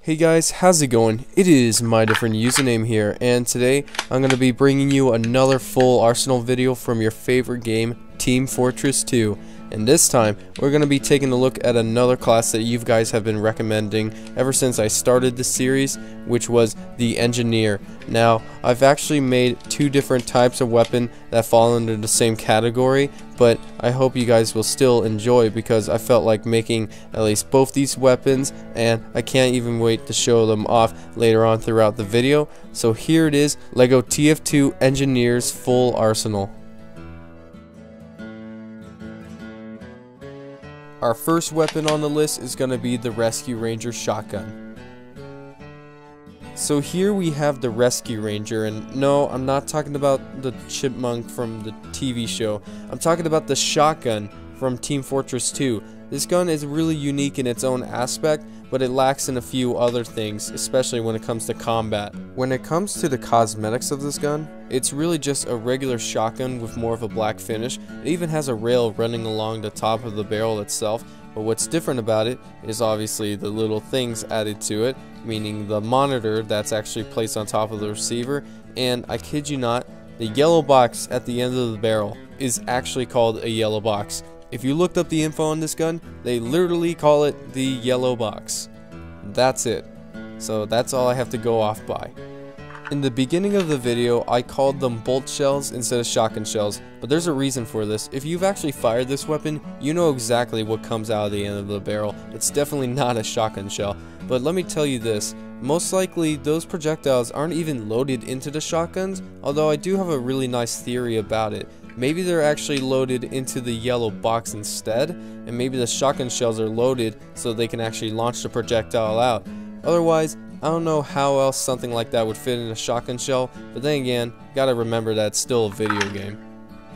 Hey guys, how's it going? It is my different username here, and today I'm going to be bringing you another full arsenal video from your favorite game, Team Fortress 2. And this time, we're going to be taking a look at another class that you guys have been recommending ever since I started this series, which was the Engineer. Now, I've actually made two different types of weapon that fall under the same category, but I hope you guys will still enjoy because I felt like making at least both these weapons, and I can't even wait to show them off later on throughout the video. So here it is, LEGO TF2 Engineer's full arsenal. Our first weapon on the list is going to be the Rescue Ranger shotgun. So here we have the Rescue Ranger, and no, I'm not talking about the chipmunk from the TV show. I'm talking about the shotgun from Team Fortress 2. This gun is really unique in its own aspect, but it lacks in a few other things, especially when it comes to combat. When it comes to the cosmetics of this gun, it's really just a regular shotgun with more of a black finish. It even has a rail running along the top of the barrel itself, but what's different about it is obviously the little things added to it, meaning the monitor that's actually placed on top of the receiver, and I kid you not, the yellow box at the end of the barrel is actually called a yellow box. If you looked up the info on this gun, they literally call it the yellow box. That's it. So that's all I have to go off by. In the beginning of the video, I called them bolt shells instead of shotgun shells, but there's a reason for this. If you've actually fired this weapon, you know exactly what comes out of the end of the barrel. It's definitely not a shotgun shell. But let me tell you this, most likely those projectiles aren't even loaded into the shotguns, although I do have a really nice theory about it. Maybe they're actually loaded into the yellow box instead, and maybe the shotgun shells are loaded so they can actually launch the projectile out. Otherwise, I don't know how else something like that would fit in a shotgun shell, but then again, gotta remember that it's still a video game.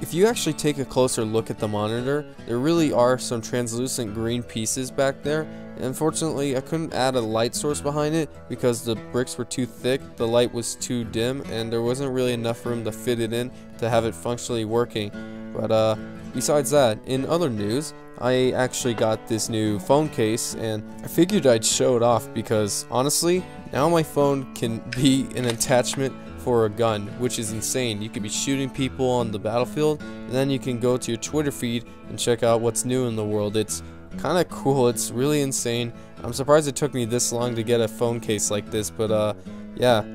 If you actually take a closer look at the monitor, there really are some translucent green pieces back there. Unfortunately, I couldn't add a light source behind it because the bricks were too thick, the light was too dim, and there wasn't really enough room to fit it in to have it functionally working. But besides that, in other news, I actually got this new phone case, and I figured I'd show it off because honestly, now my phone can be an attachment for a gun, which is insane. You could be shooting people on the battlefield, and then you can go to your Twitter feed and check out what's new in the world. It's kind of cool. It's really insane. I'm surprised it took me this long to get a phone case like this, but yeah,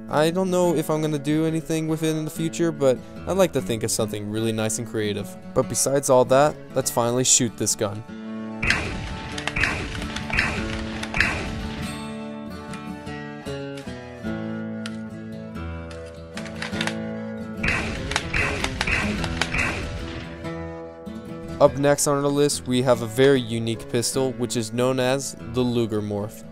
I don't know if I'm gonna do anything with it in the future, but I'd like to think of something really nice and creative. But besides all that, let's finally shoot this gun. Up next on our list, we have a very unique pistol, which is known as the Lugermorph.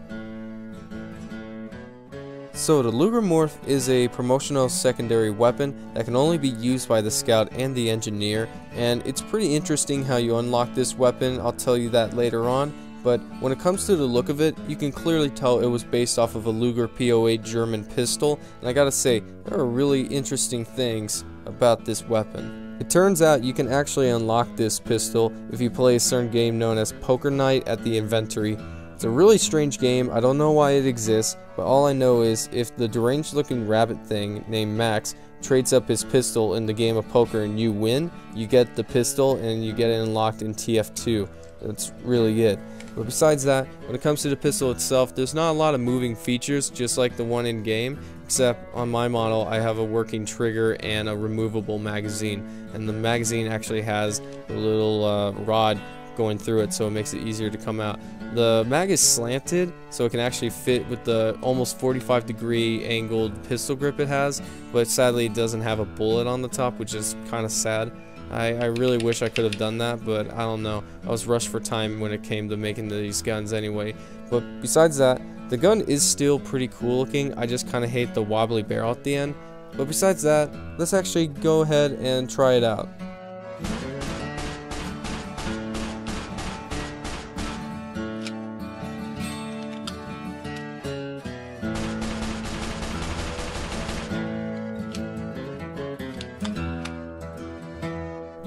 So the Lugermorph is a promotional secondary weapon that can only be used by the scout and the engineer, and it's pretty interesting how you unlock this weapon. I'll tell you that later on, but when it comes to the look of it, you can clearly tell it was based off of a Luger P08 German pistol, and I gotta say, there are really interesting things about this weapon. It turns out you can actually unlock this pistol if you play a certain game known as Poker Night at the Inventory. It's a really strange game, I don't know why it exists, but all I know is if the deranged looking rabbit thing named Max trades up his pistol in the game of poker and you win, you get the pistol and you get it unlocked in TF2. That's really it. But besides that, when it comes to the pistol itself, there's not a lot of moving features just like the one in game, except on my model I have a working trigger and a removable magazine, and the magazine actually has a little rod going through it, so it makes it easier to come out. The mag is slanted, so it can actually fit with the almost 45-degree angled pistol grip it has, but sadly it doesn't have a bullet on the top, which is kind of sad. I really wish I could have done that, but I don't know. I was rushed for time when it came to making these guns anyway. But besides that, the gun is still pretty cool looking. I just kind of hate the wobbly barrel at the end. But besides that, let's actually go ahead and try it out.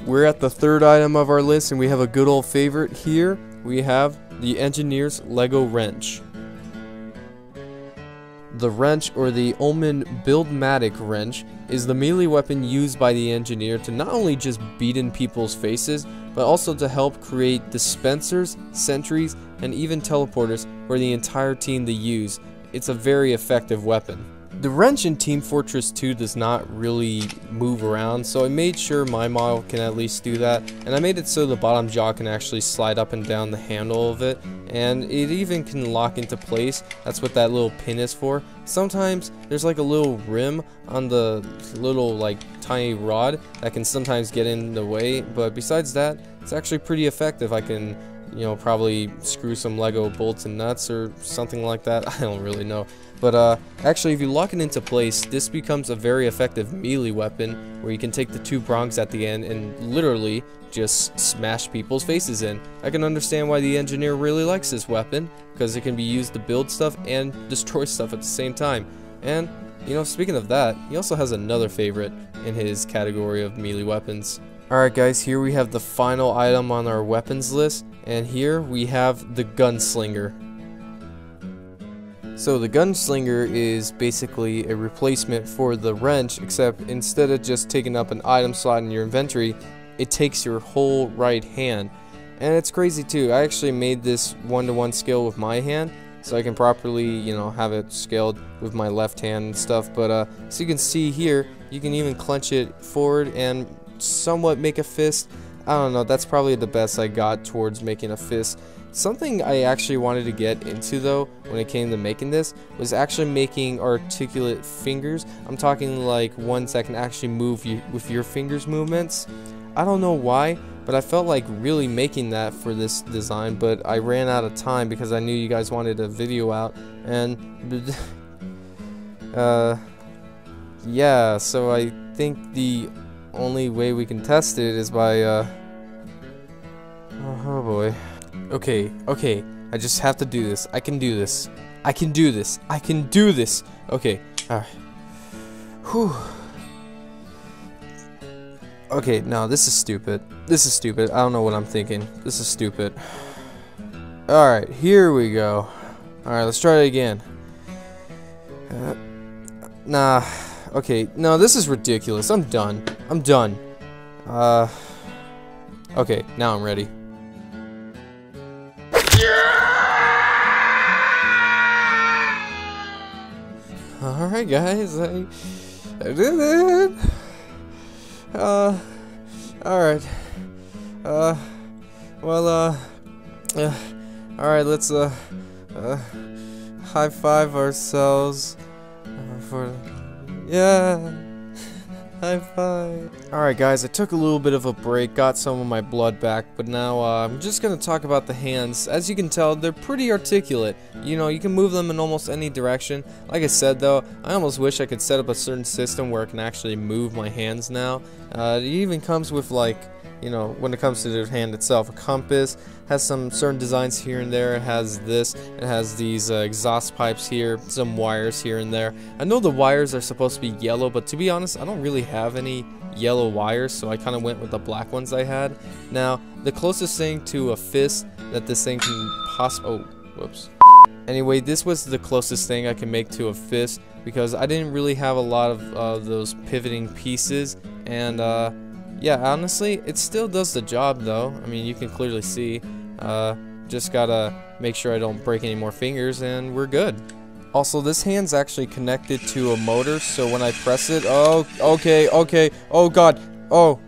We're at the third item of our list, and we have a good old favorite here. We have the Engineer's Lego wrench. The wrench, or the Omen Buildmatic wrench, is the melee weapon used by the engineer to not only just beat in people's faces, but also to help create dispensers, sentries, and even teleporters for the entire team to use. It's a very effective weapon. The wrench in Team Fortress 2 does not really move around, so I made sure my model can at least do that, and I made it so the bottom jaw can actually slide up and down the handle of it, and it even can lock into place. That's what that little pin is for. Sometimes there's like a little rim on the little like tiny rod that can sometimes get in the way, but besides that, it's actually pretty effective. I can, you know, probably screw some Lego bolts and nuts or something like that. I don't really know. But actually, if you lock it into place, this becomes a very effective melee weapon where you can take the two prongs at the end and literally just smash people's faces in. I can understand why the engineer really likes this weapon, because it can be used to build stuff and destroy stuff at the same time. And, you know, speaking of that, he also has another favorite in his category of melee weapons. Alright guys, here we have the final item on our weapons list, and here we have the Gunslinger. So the Gunslinger is basically a replacement for the wrench, except instead of just taking up an item slot in your inventory, it takes your whole right hand. And it's crazy too. I actually made this one-to-one scale with my hand, so I can properly, you know, have it scaled with my left hand and stuff. But so you can see here, you can even clench it forward and somewhat make a fist. I don't know, that's probably the best I got towards making a fist. Something I actually wanted to get into though when it came to making this was actually making articulate fingers. I'm talking like ones that can actually move you with your fingers movements. I don't know why, but I felt like really making that for this design, but I ran out of time because I knew you guys wanted a video out, and yeah, so I think the only way we can test it is by oh boy. Okay, I just have to do this. I can do this. I can do this. I can do this. Okay, alright. Whew. Okay, no, this is stupid. This is stupid. I don't know what I'm thinking. This is stupid. Alright, here we go. Alright, let's try it again. Nah. Okay, no, this is ridiculous. I'm done. I'm done. Okay, now I'm ready. Alright guys, I did it. Alright. Well, alright, let's high five ourselves for, yeah. High five. Alright guys, I took a little bit of a break, got some of my blood back, but now I'm just gonna talk about the hands. As you can tell, they're pretty articulate. You know, you can move them in almost any direction. Like I said though, I almost wish I could set up a certain system where I can actually move my hands now. It even comes with, like, you know, when it comes to the hand itself, a compass, has some certain designs here and there. It has this, it has these exhaust pipes here, some wires here and there. I know the wires are supposed to be yellow, but to be honest, I don't really have any yellow wires, so I kind of went with the black ones I had. Now, the closest thing to a fist that this thing can possibly, oh, whoops. Anyway, this was the closest thing I can make to a fist, because I didn't really have a lot of those pivoting pieces, and yeah, honestly, it still does the job though. I mean, you can clearly see. Just gotta make sure I don't break any more fingers and we're good. Also, this hand's actually connected to a motor, so when I press it, oh, okay, oh god, oh,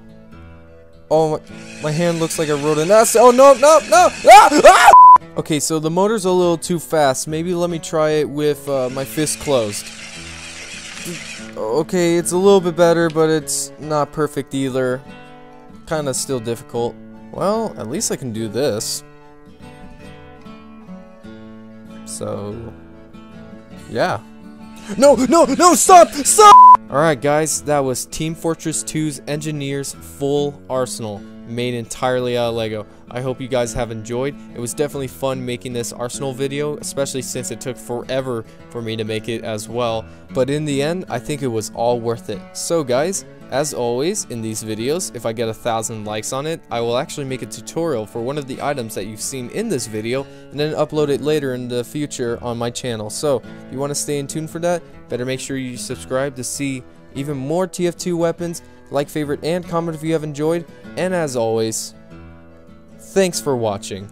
my hand looks like a rodent. Oh no, ah! Okay, so the motor's a little too fast. Maybe let me try it with my fist closed. Okay, it's a little bit better, but it's not perfect either. Kinda still difficult. Well, at least I can do this. So, yeah. No, stop! Alright guys, that was Team Fortress 2's Engineer's full arsenal. made entirely out of Lego. I hope you guys have enjoyed. It was definitely fun making this arsenal video, especially since it took forever for me to make it as well. But in the end, I think it was all worth it. So guys, as always in these videos, if I get 1,000 likes on it, I will actually make a tutorial for one of the items that you've seen in this video and then upload it later in the future on my channel. So if you want to stay in tune for that, better make sure you subscribe to see even more TF2 weapons. Like, favorite, and comment if you have enjoyed. And as always, thanks for watching.